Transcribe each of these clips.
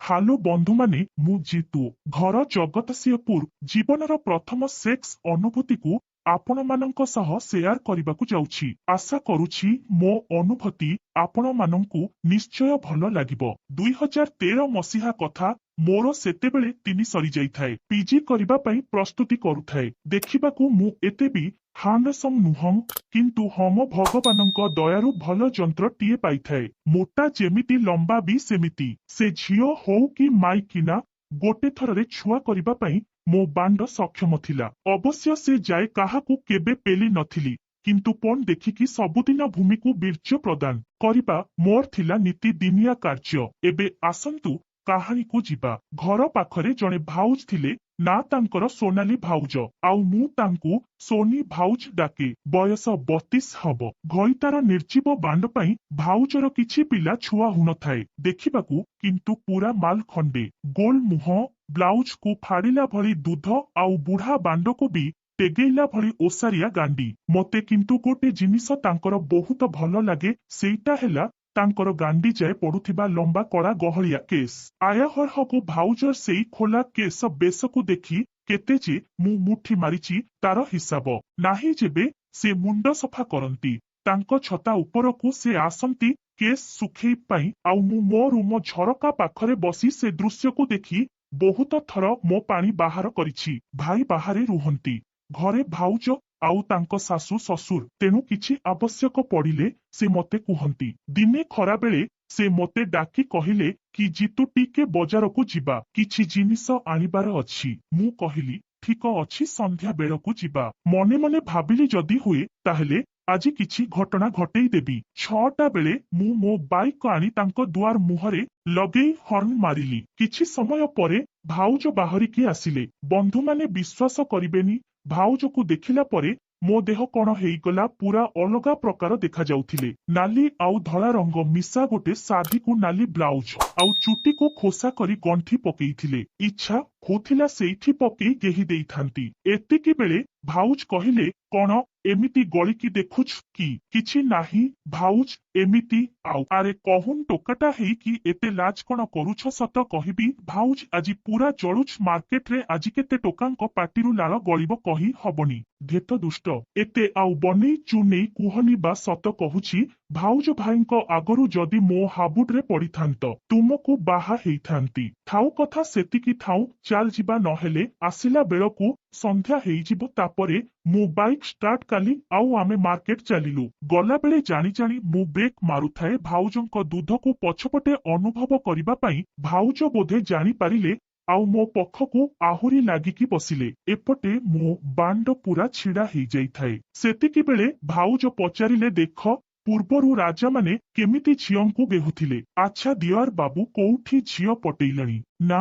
Hello ବନ୍ଧୁମାନେ, ମୁଁ ଜିତୁ। ଘର ଜଗତସିଂହପୁର। ଜୀବନର ପ୍ରଥମ ସେକ୍ସ ଅନୁଭୂତିକୁ ଆପଣମାନଙ୍କ ସହ ସେୟାର କରିବାକୁ ଯାଉଛି। ଆଶା କରୁଛି ମୋ ଅନୁଭୂତି ଆପଣମାନଙ୍କୁ ନିଶ୍ଚୟ ଭଲ ଲାଗିବ। 2013 ମସିହା କଥା। ମୋର ସେତେବେଳେ 3 ସରିଯାଇଥାଏ। ପିଜି କରିବା ପାଇଁ ପ୍ରସ୍ତୁତି କରୁଥାଏ। ଦେଖିବାକୁ ମୁଁ ଏତେ ବି ହାଣ୍ଡସମ୍ ନୁହଁ, କିନ୍ତୁ ହମ ଭଗବାନଙ୍କ ଦୟାରୁ ଭଲ ଯନ୍ତ୍ରଟିଏ ପାଇଥାଏ। ମୋଟା ଯେମିତି ଲମ୍ବା ବି ସେମିତି। ସେ ଝିଅ ହଉ କି ମାଇକିନା, ଗୋଟେ ଥରରେ ଛୁଆ କରିବା ପାଇଁ ମୋ ବାଣ୍ଡ ସକ୍ଷମ ଥିଲା। ଅବଶ୍ୟ ସେ ଯାଏ କାହାକୁ କେବେ ପେଲି ନଥିଲି, କିନ୍ତୁ ପଣ ଦେଖିକି ସବୁଦିନ ଭୂମିକୁ ବୀର୍ଯ୍ୟ ପ୍ରଦାନ କରିବା ମୋର ଥିଲା ନୀତିଦିନିଆ କାର୍ଯ୍ୟ। ଏବେ ଆସନ୍ତୁ କାହାଣୀକୁ ଯିବା। ଘର ପାଖରେ ଜଣେ ଭାଉଜ ଥିଲେ, ନା ତାଙ୍କର ସୋନାଲି ଭାଉଜ, ଆଉ ମୁଁ ତାଙ୍କୁ ସୋନି ଭାଉଜ ଡାକେ। ବୟସ 32 ହବ। ଘଇତାର ନିର୍ଜୀବ ବାଣ୍ଡ ପାଇଁ ଭାଉଜର କିଛି ପିଲା ଛୁଆ ହୁନଥାଏ। ଦେଖିବାକୁ କିନ୍ତୁ ପୁରା ମାଲ ଖଣ୍ଡେ। ଗୋଲ ମୁହଁ, ବ୍ଲାଉଜକୁ ଫାଡ଼ିଲା ଭଳି ଦୁଧ, ଆଉ ବୁଢା ବାଣ୍ଡକୁ ବି ଟେଗେଇଲା ଭଳି ଓସାରିଆ ଗାଣ୍ଡି। ମତେ କିନ୍ତୁ ଗୋଟେ ଜିନିଷ ତାଙ୍କର ବହୁତ ଭଲ ଲାଗେ, ସେଇଟା ହେଲା ତାଙ୍କର ଗାଣ୍ଡି ଯାଏ ପଡୁଥିବା ଲମ୍ବା କଳା ଗହଳିଆ କେସ୍। ଆୟାହଳକୁ ଭାଉଜର ସେଇ ଖୋଲା କେଶ ବେଶକୁ ଦେଖି କେତେ ଯେ ମୁଁ ମୁଠି ମାରିଛି ତାର ହିସାବ ନାହିଁ। ଯେବେ ସେ ମୁଣ୍ଡ ସଫା କରନ୍ତି, ତାଙ୍କ ଛତା ଉପରକୁ ସେ ଆସନ୍ତି କେସ୍ ଶୁଖେଇ ପାଇଁ, ଆଉ ମୁଁ ମୋ ରୁମ ଝରକା ପାଖରେ ବସି ସେ ଦୃଶ୍ୟକୁ ଦେଖି ବହୁତ ଥର ମୋ ପାଣି ବାହାର କରିଛି। ଭାଇ ବାହାରେ ରୁହନ୍ତି, ଘରେ ଭାଉଜ ଆଉ ତାଙ୍କ ଶାଶୁ ଶ୍ୱଶୁର, ତେଣୁ କିଛି ଆବଶ୍ୟକ ପଡିଲେ ସେ ମତେ କୁହନ୍ତି। ଦିନେ ଖରାବେଳେ ସେ ମତେ ଡାକି କହିଲେ କି ଜିତୁ, ଟିକେ ବଜାରକୁ ଯିବା, କିଛି ଜିନିଷ ଆଣିବାର ଅଛି। ମୁଁ କହିଲି ଠିକ ଅଛି, ସନ୍ଧ୍ୟା ବେଳକୁ ଯିବା। ମନେ ମନେ ଭାବିଲି ଯଦି ହୁଏ ତାହେଲେ ଆଜି କିଛି ଘଟଣା ଘଟେଇ ଦେବି। 6ଟା ବେଳେ ମୁଁ ମୋ ବାଇକ୍ ଆଣି ତାଙ୍କ ଦୁଆର ମୁହଁରେ ଲଗେଇ ହର୍ନ ମାରିଲି। କିଛି ସମୟ ପରେ ଭାଉଜ ବାହାରିକି ଆସିଲେ। ବନ୍ଧୁମାନେ ବିଶ୍ୱାସ କରିବେନି, ଭାଉଜକୁ ଦେଖିଲା ପରେ ମୋ ଦେହ କଣ ହେଇଗଲା। ପୁରା ଅଲଗା ପ୍ରକାର ଦେଖାଯାଉଥିଲେ। ନାଲି ଆଉ ଧଳା ରଙ୍ଗ ମିଶା ଗୋଟେ ସାଧିକୁ ନାଲି ବ୍ଲାଉଜ, ଆଉ ଚୁଟିକୁ ଖୋସା କରି ଗଣ୍ଠି ପକେଇଥିଲେ। ଇଚ୍ଛା ହଉଥିଲା ସେଇଠି ପକେଇ ଗେହି ଦେଇଥାନ୍ତି। ଏତିକି ବେଳେ ଭାଉଜ କହିଲେ, କଣ ଏମିତି ଗଳିକି ଦେଖୁଛୁ କି? କିଛି ନାହିଁ ଭାଉଜ, ଏମିତି। ଆଉ ଆରେ କହୁନ ଟୋକାଟା ହେଇକି ଏତେ ଲାଜ କଣ କରୁଛ? ସତ କହିବି ଭାଉଜ, ଆଜି ପୁରା ଜଳୁଛ। ମାର୍କେଟରେ ଆଜି କେତେ ଟୋକାଙ୍କ ପାଟିରୁ ଲାଳ ଗଳିବ କହି ହବନି। ଧେତ ଦୁଷ୍ଟ, ଏତେ ଆଉ ବନେଇ ଚୁନେଇ କୁହନି। ବା ସତ କହୁଛି ଭାଉଜ, ଭାଇଙ୍କ ଆଗରୁ ଯଦି ମୋ ହାବୁଡରେ ପଡିଥାନ୍ତ, ତୁମକୁ ବାହା ହେଇଥାନ୍ତି। ଥାଉ କଥା ସେତିକି ଥାଉ, ଚାଲ ଯିବା, ନହେଲେ ଆସିଲା ବେଳକୁ ସନ୍ଧ୍ୟା ହେଇଯିବ। ତାପରେ ମୁଁ ବାଇକ୍ ଷ୍ଟାର୍ଟ କଲି, ଆଉ ଆମେ ମାର୍କେଟ ଚାଲିଲୁ। ଗଲାବେଳେ ଜାଣି ଜାଣି ମୁଁ ବ୍ରେକ୍ ମାରୁଥାଏ ଭାଉଜଙ୍କ ଦୁଧକୁ ପଛପଟେ ଅନୁଭବ କରିବା ପାଇଁ। ଭାଉଜ ବୋଧେ ଜାଣିପାରିଲେ, ଆଉ ମୋ ପଖକୁ ଆହୁରି ଲାଗିକି ବସିଲେ। ଏପଟେ ମୋ ବାଣ୍ଡ ପୁରା ଛିଡା ହେଇଯାଇଥାଏ। ସେତିକି ବେଳେ ଭାଉଜ ପଚାରିଲେ, ଦେଖ ପୂର୍ବରୁ ରାଜାମାନେ କେମିତି ଝିଅଙ୍କୁ ବେହୁଥିଲେ। ଆଚ୍ଛା ଦିଅର ବାବୁ, କୋଉଠି ଝିଅ ପଟେଇଲେଣି? ନା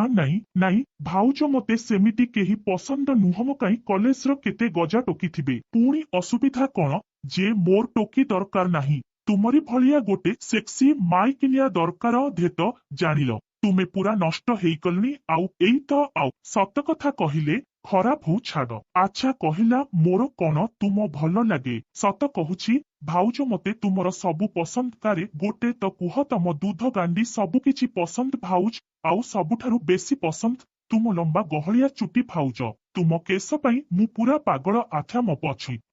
ନାଇଁ ଭାଉଜ, ମତେ ସେମିତି କେହି ପସନ୍ଦ ନୁହଁ। କାଇଁ କଲେଜର କେତେ ଗଜା ଟୋକିଥିବେ। ପୁଣି ଅସୁବିଧା କଣ ଯେ ମୋର ଟୋକି ଦରକାର ନାହିଁ। ତୁମରି ଭଳିଆ ଗୋଟେ ସେକ୍ସି ମାଇକିନିଆ ଦରକାର। ଧେତ ଜାଣିଲ, ତୁମେ ପୁରା ନଷ୍ଟ ହେଇଗଲଣି। ଆଉ ଏଇ ତ ଆଉ ସତ କଥା କହିଲେ ଖରାପ ହଉ ଛାଡ। ଆଚ୍ଛା କହିଲା, ମୋର କଣ ତୁମ ଭଲ ଲାଗେ? ସତ କହୁଛି ଭାଉଜ, ମତେ ତୁମର ସବୁ ପସନ୍ଦ। କାରେ ଗୋଟେ ତ କୁହ, ତମ ଦୁଧ ଗାଣ୍ଡି ସବୁକିଛି ପସନ୍ଦ ଭାଉଜ, ଆଉ ସବୁଠାରୁ ବେଶୀ ପସନ୍ଦ ତୁମ ଲମ୍ବା ଗହଳିଆ ଚୁଟି ଭାଉଜ। ତୁମ କେଶ ପାଇଁ ମୁଁ ପୁରା ପାଗଳ। ଆଚ୍ଛା ମୋ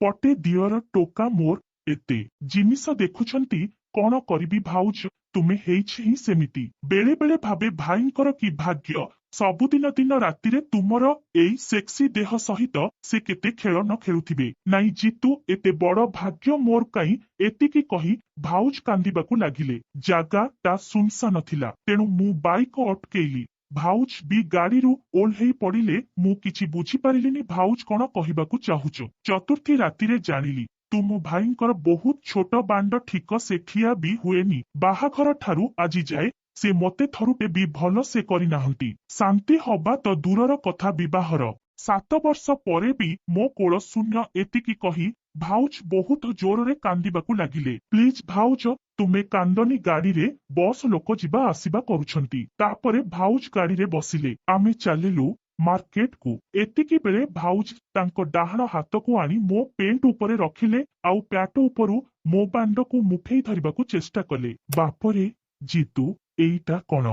ପଟେ ଦିଅର ଟୋକା ମୋର। ଏତେ ଜିନିଷ ଦେଖୁଛନ୍ତି, କଣ କରିବି ଭାଉଜ, ତୁମେ ହେଇଛି ହିଁ ସେମିତି। ବେଳେ ବେଳେ ଭାବେ ଭାଇଙ୍କର କି ଭାଗ୍ୟ, ସବୁଦିନ ଦିନ ରାତିରେ ତୁମର ଏଇ ସେକ୍ସି ଦେହ ସହିତ ସେ କେତେ ଖେଳ ନ ଖେଳୁଥିବେ। ନାଇଁ ଜିତୁ, ଏତେ ବଡ ଭାଗ୍ୟ ମୋର କାଇଁ? ଏତିକି କହି ଭାଉଜ କାନ୍ଦିବାକୁ ଲାଗିଲେ। ଜାଗାଟା ସୁନସାନ ଥିଲା, ତେଣୁ ମୁଁ ବାଇକ୍ ଅଟକେଇଲି। ଭାଉଜ ବି ଗାଡିରୁ ଓହ୍ଲେଇ ପଡିଲେ। ମୁଁ କିଛି ବୁଝିପାରିଲିନି ଭାଉଜ କଣ କହିବାକୁ ଚାହୁଁଛ। ଚତୁର୍ଥୀ ରାତିରେ ଜାଣିଲି ତୁମ ଭାଇଙ୍କର ବହୁତ ଛୋଟ ବାଣ୍ଡ, ଠିକ ସେ ଠିଆ ବି ହୁଏନି। ବାହାଘର ଠାରୁ ଆଜି ଯାଏ ସେ ମତେ ଥରୁଟେ ବି ଭଲ ସେ କରିନାହାନ୍ତି। ଶାନ୍ତି ହବା ତ ଦୂରର କଥା, ବିବାହର 7 ବର୍ଷ ପରେ ବି ମୋ କୋଳ ଶୂନ୍ୟ। ଏତିକି କହି ଭାଉଜ ବହୁତ ଜୋରରେ କାନ୍ଦିବାକୁ ଲାଗିଲେ। ପ୍ଲିଜ ଭାଉଜ, ତୁମେ କାନ୍ଦନି, ଗାଡିରେ ବସ୍ ଲୋକ ଯିବା ଆସିବା କରୁଛନ୍ତି। ତାପରେ ଭାଉଜ ଗାଡିରେ ବସିଲେ। ଆମେ ଚାଲିଲୁ ମାର୍କେଟକୁ। ଏତିକି ବେଳେ ଭାଉଜ ତାଙ୍କ ଡାହାଣ ହାତକୁ ଆଣି ମୋ ପେଣ୍ଟ ଉପରେ ରଖିଲେ, ଆଉ ପ୍ୟାଟ ଉପରୁ ମୋ ବାଣ୍ଡକୁ ମୁଠେଇ ଧରିବାକୁ ଚେଷ୍ଟା କଲେ। ବାପରେ ଜିତୁ, ଏଇଟା କଣ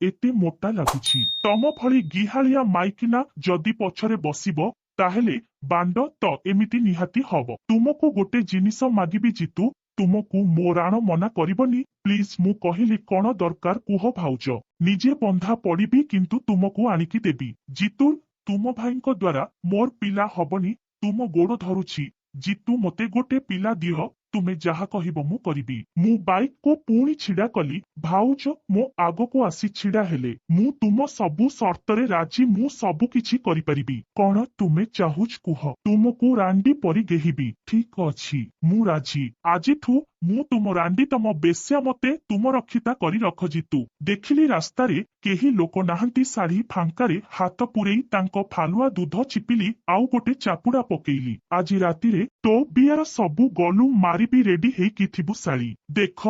ଏତେ ମୋଟା ଲାଗୁଛି? ତମ ଭଳି ଗିହାଳିଆ ମାଇକିନା ଯଦି ପଛରେ ବସିବ ତାହେଲେ ବାଣ୍ଡ ତ ଏମିତି ନିହାତି ହବ। ତୁମକୁ ଗୋଟେ ଜିନିଷ ମାଗିବି ଜିତୁ, ତୁମକୁ ମୋ ରାଣ ମନା କରିବନି ପ୍ଲିଜ। ମୁଁ କହିଲି କଣ ଦରକାର କୁହ ଭାଉଜ, ନିଜେ ବନ୍ଧା ପଡିବି କିନ୍ତୁ ତୁମକୁ ଆଣିକି ଦେବି। ଜିତୁ, ତୁମ ଭାଇଙ୍କ ଦ୍ୱାରା ମୋର ପିଲା ହବନି, ତୁମ ଗୋଡ ଧରୁଛି ଜିତୁ, ମତେ ଗୋଟେ ପିଲା ଦିଅ, ତୁମେ ଯାହା କହିବ ମୁଁ କରିବି। ମୁଁ ବାଇକକୁ ପୁଣି ଛିଡା କଲି। ଭାଉଜ ମୋ ଆଗକୁ ଆସି ଛିଡା ହେଲେ। ମୁଁ ତୁମ ସବୁ ସର୍ତ୍ତରେ ରାଜି, ମୁଁ ସବୁ କିଛି କରିପାରିବି। କଣ ତୁମେ ଚାହୁଁଛ କୁହ? ତୁମକୁ ରାଣ୍ଡି ପରି ଗେହିବି। ଠିକ ଅଛି, ମୁଁ ରାଜି। ଆଜିଠୁ ମୁଁ ତୁମ ରାଣ୍ଡି, ତମ ବେଶ୍ୟା ମତେ ତୁମ ରକ୍ଷିତା କରି ରଖ ଜିତୁ। ଦେଖିଲି ରାସ୍ତାରେ କେହି ଲୋକ ନାହାନ୍ତି, ଶାଢୀ ଫାଙ୍କାରେ ହାତ ପୂରେଇ ତାଙ୍କ ଫାଲୁଆ ଦୁଧ ଚିପିଲି, ଆଉ ଗୋଟେ ଚାପୁଡା ପକେଇଲି। ଆଜି ରାତିରେ ତୋ ବିୟାର ସବୁ ଗଲୁ ମାରିବି, ରେଡି ହେଇକି ଥିବୁ ଶାଳି। ଦେଖ,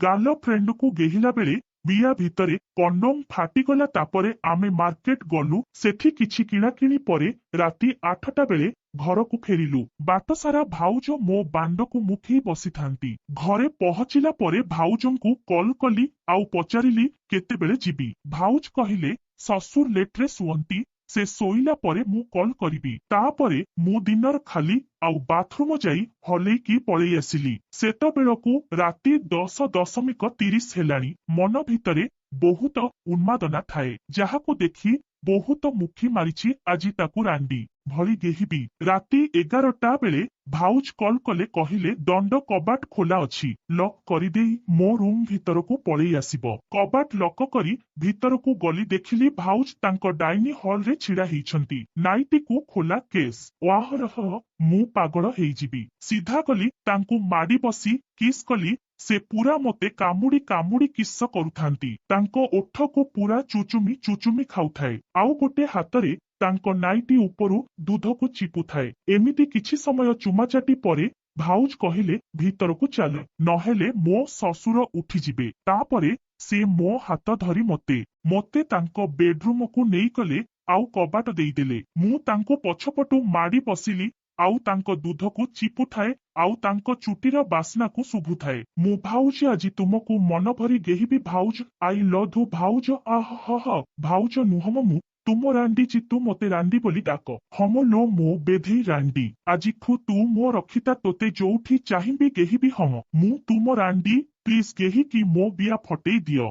ଗାର୍ଲ ଫ୍ରେଣ୍ଡକୁ ଗେହିଲା ବେଳେ ବିୟା ଭିତରେ କଣ୍ଡୋମ ଫାଟିଗଲା। ତାପରେ ଆମେ ମାର୍କେଟ ଗଲୁ, ସେଠି କିଛି କିଣାକିଣି ପରେ ରାତି 8ଟା ବେଳେ ଘରକୁ ଫେରିଲୁ। ବାଟସାରା ଭାଉଜ ମୋ ବାଣ୍ଡକୁ ମୁଖେଇ ବସିଥାନ୍ତି। ଘରେ ପହଞ୍ଚିଲା ପରେ ଭାଉଜଙ୍କୁ କଲ କଲି ଆଉ ପଚାରିଲି କେତେବେଳେ ଯିବି। ଭାଉଜ କହିଲେ ଶ୍ୱଶୁର ଲେଟରେ ଶୁଅନ୍ତି, ସେ ଶୋଇଲା ପରେ ମୁଁ କଲ କରିବି। ତାପରେ ମୁଁ ଦିନର ଖାଲି ଆଉ ବାଥରୁମ ଯାଇ ହଲେଇକି ପଳେଇ ଆସିଲି। ସେତେବେଳକୁ ରାତି 10:30 ହେଲାଣି। ମନ ଭିତରେ ବହୁତ ଉନ୍ମାଦନା ଥାଏ। ଯାହାକୁ ଦେଖି ବହୁତ ମୁଖି ମାରିଛି, ଆଜି ତାକୁ ରାଣ୍ଡି ଭଳି ଗେହିବି। ରାତି 11ଟା ବେଳେ ଭାଉଜ କଲ କଲେ, କହିଲେ ଦଣ୍ଡ କବାଟ ଖୋଲା ଅଛି, ଲକ୍ କରିଦେଇ ମୋ ରୁମ ଭିତରକୁ ପଳେଇ ଆସିବ। କବାଟ ଲକ କରି ଭିତରକୁ ଗଲି, ଦେଖିଲି ଭାଉଜ ତାଙ୍କ ଡାଇନିଂ ହଲରେ ଛିଡା ହେଇଛନ୍ତି, ନାଇଟିକୁ ଖୋଲା କେସ୍। ୱାହରହ, ମୁଁ ପାଗଳ ହେଇଯିବି। ସିଧା ଗଲି, ତାଙ୍କୁ ମାଡି ବସି କିସ୍ କଲି। ସେ ପୁରା ମତେ କାମୁଡି କାମୁଡି କିସ କରୁଥାନ୍ତି। ତାଙ୍କ ଓଠକୁ ପୁରା ଚୁଚୁମି ଖାଉଥାଏ, ଆଉ ଗୋଟେ ହାତରେ ତାଙ୍କ ନାଇଟି ଉପରୁ ଦୁଧକୁ ଚିପୁଥାଏ। ଏମିତି କିଛି ସମୟ ଚୁମାଚାଟି ପରେ ଭାଉଜ କହିଲେ ଭିତରକୁ ଚାଲ, ନହେଲେ ମୋ ଶ୍ୱଶୁର ଉଠିଯିବେ। ତାପରେ ସେ ମୋ ହାତ ଧରି ମତେ ତାଙ୍କ ବେଡରୁମକୁ ନେଇଗଲେ ଆଉ କବାଟ ଦେଇଦେଲେ। ମୁଁ ତାଙ୍କୁ ପଛପଟୁ ମାଡି ବସିଲି, ଆଉ ତାଙ୍କ ଦୁଧକୁ ଚିପୁଥାଏ, ଆଉ ତାଙ୍କ ଚୁଟିର ବାସ୍ନାକୁ ଶୁଭୁଥାଏ। ମୁଁ ଭାଉଜ, ଆଜି ତୁମକୁ ମନ ଭରି ଗେହିବି ଭାଉଜ, ଆଇ ଲଭ୍ ୟୁ ଭାଉଜ। ଆହ ଭାଉଜ ନୁହଁ ମୁଁ ତୁମ ରାଣ୍ଡି ଜିତୁ, ମତେ ରାଣ୍ଡି ବୋଲି ଡାକ। ହମ ଲୋ ମୋ ବେଧେଇ ରାଣ୍ଡି, ଆଜିଠୁ ତୁ ମୋ ରକ୍ଷିତା, ତୋତେ ଯୋଉଠି ଚାହିଁବି ଗେହିବି। ହମ ମୁଁ ତୁମ ରାଣ୍ଡି, ପ୍ଲିଜ ଗେହିକି ମୋ ବିୟା ଫଟେଇ ଦିଅ।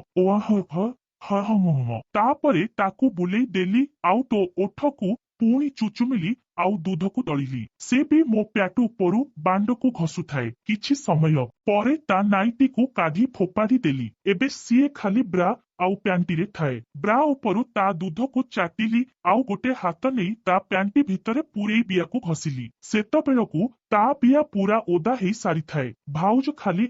ତାପରେ ତାକୁ ବୁଲେଇ ଦେଲି, ଆଉ ତୋ ଓଠକୁ ପୁଣି ଚୁଚୁମିଲି, ଆଉ ଦୁଧକୁ ଦଳିଲି। ସେ ବି ମୋ ପ୍ୟାଟ ଉପରୁ ବାଣ୍ଡକୁ ଘଷୁଥାଏ। କିଛି ସମୟ ପରେ ତା ନାଇଟିକୁ କାଢି ଫୋପାଡି ଦେଲି। ଏବେ ସିଏ ଖାଲି ବ୍ରା ଆଉ ପ୍ୟାଣ୍ଟିରେ ଥାଏ। ବ୍ରା ଉପରୁ ତା ଦୁଧକୁ ଚାଟିଲି, ଆଉ ଗୋଟେ ହାତ ନେଇ ତା ପ୍ୟାଣ୍ଟି ଭିତରେ ପୁରେଇ ବିୟାକୁ ଘଷିଲି। ସେତେବେଳକୁ ତା ବିୟା ପୁରା ଓଦା ହେଇ ସାରିଥାଏ। ଭାଉଜ ଖାଲି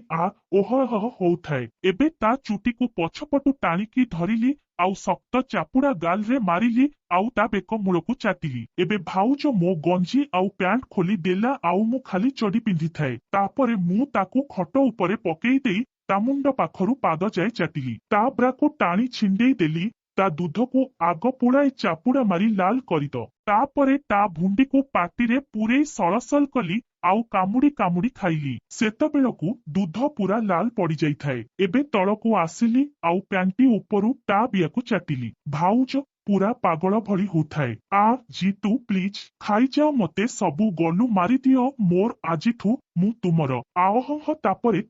ଓହ ହଉଥାଏ। ଏବେ ତା ଚୁଟିକୁ ପଛପଟୁ ଟାଣିକି ଧରିଲି, ଆଉ ଶକ୍ତ ଚାପୁଡା ଗାଲରେ ମାରିଲି, ଆଉ ତା ବେକ ମୂଳକୁ ଚାଟିଲି। ଏବେ ଭାଉଜ ମୋ ଗଞ୍ଜି ଆଉ ପ୍ୟାଣ୍ଟ ଖୋଲି ଦେଲା, ଆଉ ମୁଁ ଖାଲି ଚଡି ପିନ୍ଧିଥାଏ। ତାପରେ ମୁଁ ତାକୁ ଖଟ ଉପରେ ପକେଇ ଦେଇ ତା ମୁଣ୍ଡ ପାଖରୁ ପାଦ ଯାଏ ଚାଟିଲି। ତା ବ୍ରାକୁ ଟାଣି ଛିଣ୍ଡେଇ ଦେଲି, ତା ଦୁଧକୁ ଆଗ ପୁଳାଏ ଚାପୁଡା ମାରି ଲାଲ କରିଦ। ତାପରେ ତା ଭୁଣ୍ଡିକୁ ପାଟିରେ ପୁରେଇ ସଳସଳ କଲି, ଆଉ କାମୁଡି କାମୁଡି ଖାଇଲି। ସେତେବେଳକୁ ଦୁଧ ପୁରା ଲାଲ ପଡିଯାଇଥାଏ। ଏବେ ତଳକୁ ଆସିଲି, ଆଉ ପ୍ୟାଣ୍ଟି ଉପରୁ ତା ବିୟାକୁ ଚାଟିଲି। ଭାଉଜ ପୁରା ପାଗଳ ଭଳି ହଉଥାଏ। ଜିତୁ ପ୍ଲିଜ ଖାଇଯାଅ, ମତେ ସବୁ ଗଲୁ ମାରିଦିଅ, ମୋର ଆଜିଠୁ ମୁଁ ତୁମର। ତାପରେ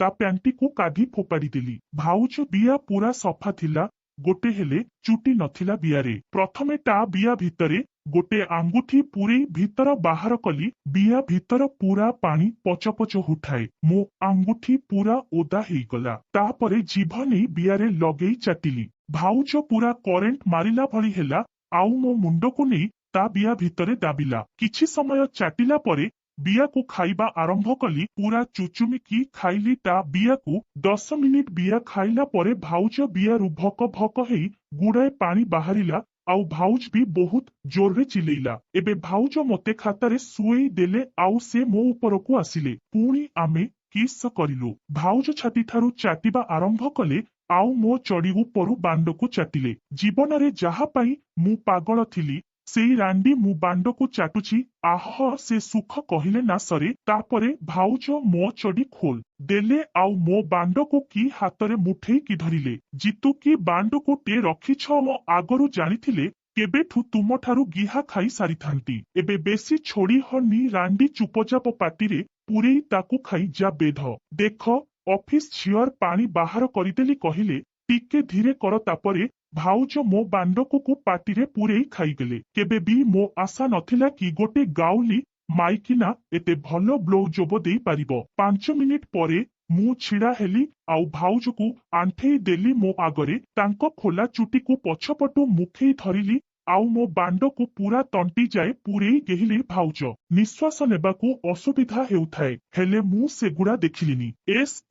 ତା ପ୍ୟାଣ୍ଟିକୁ କାଢି ଫୋପାଡି ଦେଲି। ଭାଉଜ ବିୟା ପୁରା ସଫା ଥିଲା, ଗୋଟେ ହେଲେ ଚୁଟି ନଥିଲା ବିୟାରେ। ପ୍ରଥମେ ତା ବିୟା ଭିତରେ ଗୋଟେ ଆଙ୍ଗୁଠି ପୁରେଇ ଭିତର ବାହାର କଲି। ବିୟା ଭିତର ପୁରା ପାଣି ପଚପଚ ହଉଥାଏ। ମୋ ଆଙ୍ଗୁଠି ପୁରା ଓଦା ହେଇଗଲା। ତାପରେ ଜିଭ ନେଇ ବିୟାରେ ଲଗେଇ ଚାଟିଲି। ଭାଉଜ ପୁରା କରେଣ୍ଟ ମାରିଲା ଭଳି ହେଲା, ଆଉ ମୋ ମୁଣ୍ଡକୁ ନେଇ ତା ବିୟା ଭିତରେ ଦାବିଲା। କିଛି ସମୟ ଚାଟିଲା ପରେ ବିୟାକୁ ଖାଇବା ଆରମ୍ଭ କଲି। ପୁରା ଚୁଚୁମିକି ଖାଇଲି ତା ବିୟାକୁ। 10 ମିନିଟ ବିୟା ଖାଇଲା ପରେ ଭାଉଜ ବିୟାରୁ ଭକ ଭକ ହେଇ ଗୁଡାଏ ପାଣି ବାହାରିଲା, ଆଉ ଭାଉଜ ବି ବହୁତ ଜୋରରେ ଚିଲେଇଲା। ଏବେ ଭାଉଜ ମତେ ଖାତାରେ ଶୁଏଇ ଦେଲେ, ଆଉ ସେ ମୋ ଉପରକୁ ଆସିଲେ। ପୁଣି ଆମେ କିସ୍ କରିଲୁ। ଭାଉଜ ଛାତିଠାରୁ ଚାଟିବା ଆରମ୍ଭ କଲେ, ଆଉ ମୋ ଚଡି ଉପରୁ ବାଣ୍ଡକୁ ଚାଟିଲେ। ଜୀବନରେ ଯାହା ପାଇଁ ମୁଁ ପାଗଳ ଥିଲି, ସେଇ ରାଣ୍ଡି ମୁଁ ବାଣ୍ଡକୁ ଚାଟୁଛି। ଆହ ସେ ସୁଖ କହିଲେ ନା ସରେ। ତାପରେ ଭାଉଜ ମୋ ଚଡି ଖୋଲ ଦେଲେ ଆଉ ମୋ ବାଣ୍ଡକୁ କି ହାତରେ ମୁଠେଇକି ଧରିଲେ। ଜିତୁ କି ବାଣ୍ଡକୁ ଟେ ରଖିଛ ମୋ ଆଗରୁ ଜାଣିଥିଲେ କେବେଠୁ ତୁମଠାରୁ ଗିହା ଖାଇ ସାରିଥାନ୍ତି। ଏବେ ବେଶୀ ଛୋଡ଼ି ହନି ରାଣ୍ଡି ଚୁପଚାପ ପାଟିରେ ପୁରେଇ ତାକୁ ଖାଇ ଯା ବେଧ। ଦେଖ ଅଫିସ ଝିଅର ପାଣି ବାହାର କରିଦେଲି କହିଲେ ଟିକେ ଧୀରେ କର। ତାପରେ ଭାଉଜ ମୋ ବାଣ୍ଡକୁ ପାଟିରେ ପୁରେଇ ଖାଇଗଲେ। କେବେ ବି ମୋ ଆଶା ନଥିଲା କି ଗୋଟେ ଗାଉଲି ମାଇକିନା ଏତେ ଭଲ ବ୍ଲୋ ଜୋବ ଦେଇ ପାରିବ। 5 ମିନିଟ ପରେ ମୁଁ ଛିଡା ହେଲି ଆଉ ଭାଉଜକୁ ଆଣ୍ଠେଇ ଦେଲି ମୋ ଆଗରେ। ତାଙ୍କ ଖୋଲା ଚୁଟିକୁ ପଛପଟୁ ମୁଖେଇ ଧରିଲି ଆଉ ମୋ ବାଣ୍ଡକୁ ପୁରା ତଣ୍ଟି ଯାଏ ପୁରେଇ ଗେହିଲି। ଭାଉଜ ନିଶ୍ୱାସ ନେବାକୁ ଅସୁବିଧା ହେଉଥାଏ, ହେଲେ ମୁଁ ସେଗୁଡା ଦେଖିଲିନି।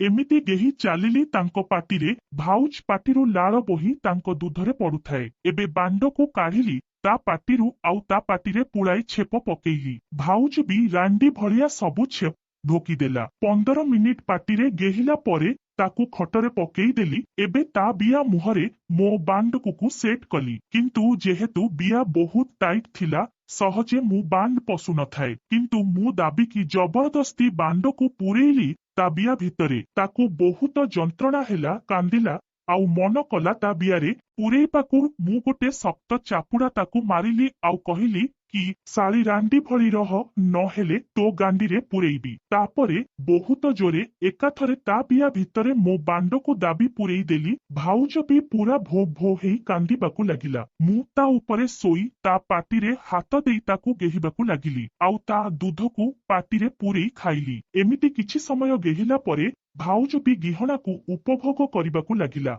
ଏମିତି ଗେହି ଚାଲିଲି ତାଙ୍କ ପାଟିରେ। ଭାଉଜ ପାଟିରୁ ଲାଳ ବୋହି ତାଙ୍କ ଦୁଧରେ ପଡୁଥାଏ। ଏବେ ବାଣ୍ଡକୁ କାଢିଲି ତା ପାଟିରୁ ଆଉ ତା ପାଟିରେ ପୁଳାଏ ଛେପ ପକେଇଲି। ଭାଉଜ ବି ରାଣ୍ଡି ଭଳିଆ ସବୁ ଛେପ ଢୋକିଦେଲା। 15 ମିନିଟ ପାଟିରେ ଗେହିଲା ପରେ ତାକୁ ଖଟରେ ପକେଇ ଦେଲି। ଏବେ ତା ବିଆ ମୁହଁରେ ମୋ ବାଣ୍ଡକୁ ସେଟ୍ କଲି। କିନ୍ତୁ ଯେହେତୁ ବିଆ ବହୁତ ଟାଇଟ୍ ଥିଲା ସହଜେ ମୁଁ ବାଣ୍ଡ ପଶୁନଥାଏ। କିନ୍ତୁ ମୁଁ ଦାବିକି ଜବରଦସ୍ତି ବାଣ୍ଡକୁ ପୁରେଇଲି ତା ବିଆ ଭିତରେ। ତାକୁ ବହୁତ ଯନ୍ତ୍ରଣା ହେଲା, କାନ୍ଦିଲା ଆଉ ମନ କଲା ତା ବିଆରେ ପୁରେଇବାକୁ। ମୁଁ ଗୋଟେ ଶକ୍ତ ଚାପୁଡା ତାକୁ ମାରିଲି ଆଉ କହିଲି କି ଶାଳି ରାଣ୍ଡି ଭଳି ରହ, ନହେଲେ ତୋ ଗାଣ୍ଡିରେ ପୁରେଇବି। ତାପରେ ବହୁତ ଜୋରେ ଏକାଥରେ ତା ବିଆ ଭିତରେ ମୋ ବାଣ୍ଡକୁ ଦାବି ପୁରେଇ ଦେଲି। ଭାଉଜ ବି ପୁରା ଭୋ ଭୋ ହେଇ କାନ୍ଦିବାକୁ ଲାଗିଲା। ମୁଁ ତା ଉପରେ ଶୋଇ ତା ପାଟିରେ ହାତ ଦେଇ ତାକୁ ଗେହିବାକୁ ଲାଗିଲି ଆଉ ତା ଦୁଧକୁ ପାଟିରେ ପୁରେଇ ଖାଇଲି। ଏମିତି କିଛି ସମୟ ଗେହିଲା ପରେ ଭାଉଜ ବି ଗିହଣାକୁ ଉପଭୋଗ କରିବାକୁ ଲାଗିଲା।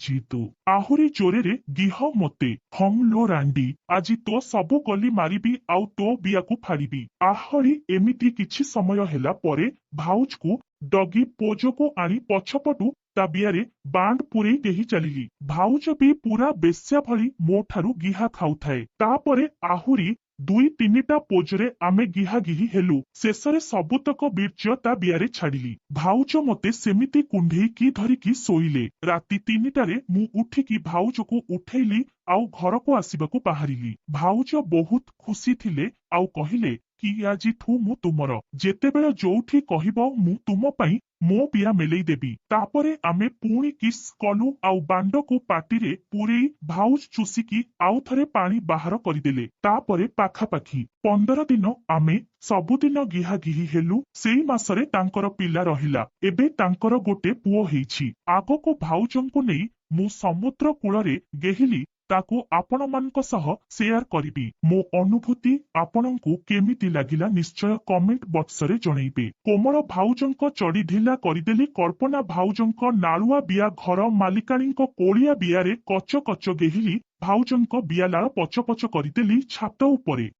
ଜିତୁ ଆହୁରି ଜୋରରେ ଗିହ ମୋତେ। ହଂ ଲୋ ରାଣ୍ଡି, ଆଜି ତୋ ସବୁ ଗଲି ମାରିବି ଆଉ ତୋ ବିଆକୁ ଫାଡ଼ିବି। ଆହରି ଏମିତି କିଛି ସମୟ ହେଲା ପରେ ଭାଉଜକୁ ଡଗି ପୋଜକୁ ଆଣି ପଛପଟୁ ତା ବିଆରେ ବାଣ୍ଡ ପୁରେଇ ଦେଇ ଚାଲିଲି। ଭାଉଜ ବି ପୁରା ବେଶ୍ୟା ଭଳି ମୋ ଠାରୁ ଗିହା ଖାଉଥାଏ। ତାପରେ ଆହୁରି 2-3ଟା ପୋଜରେ ଆମେ ଗିହାଗିହି ହେଲୁ। ଶେଷରେ ସବୁତକ ବୀର୍ଯ୍ୟ ତା ବିଆରେ ଛାଡିଲି। ଭାଉଜ ମତେ ସେମିତି କୁଣ୍ଢେଇକି ଧରିକି ଶୋଇଲେ। ରାତି 3ଟାରେ ମୁଁ ଉଠିକି ଭାଉଜକୁ ଉଠେଇଲି ଆଉ ଘରକୁ ଆସିବାକୁ ବାହାରିଲି। ଭାଉଜ ବହୁତ ଖୁସି ଥିଲେ ଆଉ କହିଲେ କି ଆଜିଠୁ ମୁଁ ତୁମର। ଯେତେବେଳେ ଯୋଉଠି କହିବ ମୁଁ ତୁମ ପାଇଁ ମୋ ବିଆ ମେଲେଇ ଦେବି। ତାପରେ ଆମେ ପୁଣି କିସ୍ କଲୁ ଆଉ ବାଣ୍ଡକୁ ପାଟିରେ ପୁରେଇ ଭାଉଜ ଚୁଷିକି ଆଉ ଥରେ ପାଣି ବାହାର କରିଦେଲେ। ତାପରେ ପାଖାପାଖି 15 ଦିନ ଆମେ ସବୁଦିନ ଗିହାଗିହି ହେଲୁ। ସେଇ ମାସରେ ତାଙ୍କର ପିଲା ରହିଲା। ଏବେ ତାଙ୍କର ଗୋଟେ ପୁଅ ହେଇଛି। ଆଗକୁ ଭାଉଜଙ୍କୁ ନେଇ ମୁଁ ସମୁଦ୍ର କୂଳରେ ଗେହିଲି ତାକୁ ଆପଣମାନଙ୍କ ସହ ସେୟାର କରିବି। ମୋ ଅନୁଭୂତି ଆପଣଙ୍କୁ କେମିତି ଲାଗିଲା ନିଶ୍ଚୟ କମେଣ୍ଟ ବକ୍ସରେ ଜଣେଇବେ। କୋମଳ ଭାଉଜଙ୍କ ଚଡି ଢିଲା କରିଦେଲି। କଳ୍ପନା ଭାଉଜଙ୍କ ନାଳୁଆ ବିଆ ଘର ମାଲିକାଣୀଙ୍କ କୋଳିଆ ବିଆରେ କଚ କଚ ଗେହିଲି। ଭାଉଜଙ୍କ ବିଆଲାଳ ପଚ ପଚ କରିଦେଲି ଛାତ ଉପରେ।